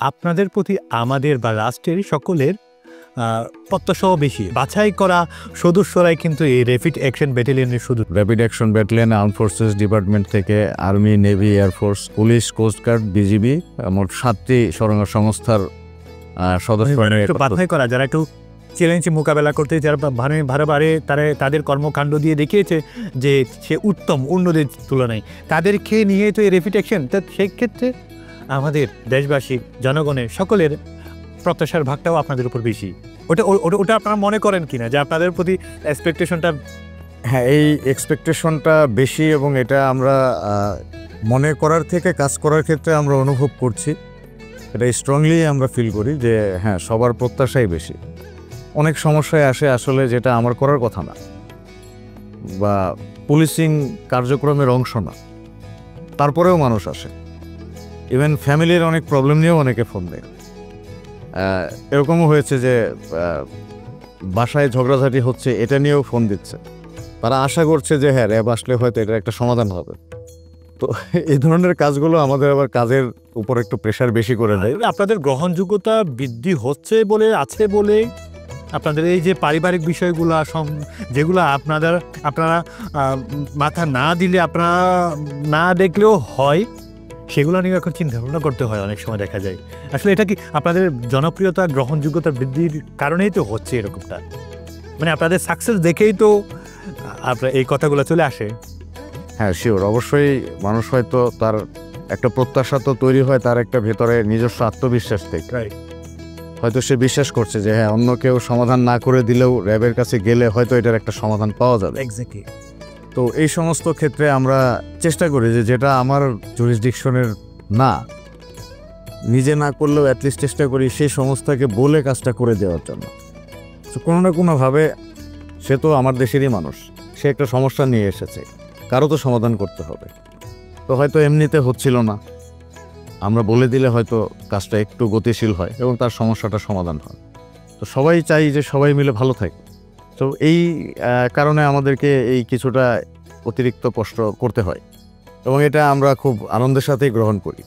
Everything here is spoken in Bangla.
আপনাদের প্রতি আমাদের বা রাষ্ট্রের সকলের প্রত্যাশাও বেশি। বাছাই করা সদস্যরাই কিন্তু এই র্যাপিড অ্যাকশন ব্যাটালিয়নের শুধু rapid action battalion arm forces department থেকে army, navy, air force, police, coast guard, BGB মোট 7টি সংস্থার সদস্য বাছাই করা, যারা একটু চ্যালেঞ্জ মোকাবেলা করতে, যারা ভারে তাদের কর্মকাণ্ড দিয়ে দেখিয়েছে যে সে উত্তম অন্যদের তুলনায়, তাদেরকে নিয়ে তো এই র্যাপিড অ্যাকশন। তা সেক্ষেত্রে আমাদের দেশবাসী, জনগণের সকলের প্রত্যাশার ভাগটাও আপনাদের উপর বেশি। ওটা আপনারা মনে করেন কিনা যে আপনাদের প্রতি এক্সপেকটেশনটা? হ্যাঁ, এই এক্সপেকটেশনটা বেশি এবং এটা আমরা মনে করার থেকে কাজ করার ক্ষেত্রে আমরা অনুভব করছি। এটা স্ট্রংলি আমরা ফিল করি যে হ্যাঁ, সবার প্রত্যাশাই বেশি। অনেক সমস্যায় আসে আসলে যেটা আমার করার কথা না বা পুলিশিং কার্যক্রমের অংশ না, তারপরেও মানুষ আসে। ইভেন ফ্যামিলির অনেক প্রবলেম নিয়েও অনেকে ফোন দেয়। এরকমও হয়েছে যে বাসায় ঝগড়াঝাটি হচ্ছে, এটা নিয়েও ফোন দিচ্ছে। তারা আশা করছে যে হ্যাঁ, র্যাব আসলে হয়তো এটার একটা সমাধান হবে। তো এই ধরনের কাজগুলো আমাদের আবার কাজের উপর একটু প্রেশার বেশি করে দেয়। আপনাদের গ্রহণযোগ্যতা বৃদ্ধি হচ্ছে বলে আপনাদের এই যে পারিবারিক বিষয়গুলো, যেগুলো আপনারা মাথা না দিলে, আপনারা না দেখলেও হয়, সেগুলো নিয়ে এখন চিন্তা ভাবনা করতে হয়। অনেক সময় দেখা যায় আসলে এটা কি আপনাদের জনপ্রিয়তা, গ্রহণযোগ্যতা বৃদ্ধির কারণেই তো হচ্ছে এরকমটা, মানে আপনাদের সাকসেস দেখেই তো আপনার এই কথাগুলো চলে আসে। হ্যাঁ, শিওর, অবশ্যই মানুষ হয়তো তার একটা প্রত্যাশা তো তৈরি হয়, তার একটা ভেতরে নিজস্ব আত্মবিশ্বাস থেকে। হয়তো সে বিশ্বাস করছে যে হ্যাঁ, অন্য কেউ সমাধান না করে দিলেও র্যাবের কাছে গেলে হয়তো এটার একটা সমাধান পাওয়া যাবে। এক্স্যাক্টলি। তো এই সমস্ত ক্ষেত্রে আমরা চেষ্টা করি যে যেটা আমার জুরিসডিকশনের না, নিজে না করলেও অ্যাটলিস্ট চেষ্টা করি সেই সংস্থাকে বলে কাজটা করে দেওয়ার জন্য। তো কোনো না কোনোভাবে সে তো আমার দেশেরই মানুষ, সে একটা সমস্যা নিয়ে এসেছে, কারো তো সমাধান করতে হবে। তো হয়তো এমনিতে হচ্ছিল না, আমরা বলে দিলে হয়তো কাজটা একটু গতিশীল হয় এবং তার সমস্যাটা সমাধান হয়। তো সবাই চাই যে সবাই মিলে ভালো থাকে। তো এই কারণে আমাদেরকে এই কিছুটা অতিরিক্ত কষ্ট করতে হয় এবং এটা আমরা খুব আনন্দের সাথেই গ্রহণ করি।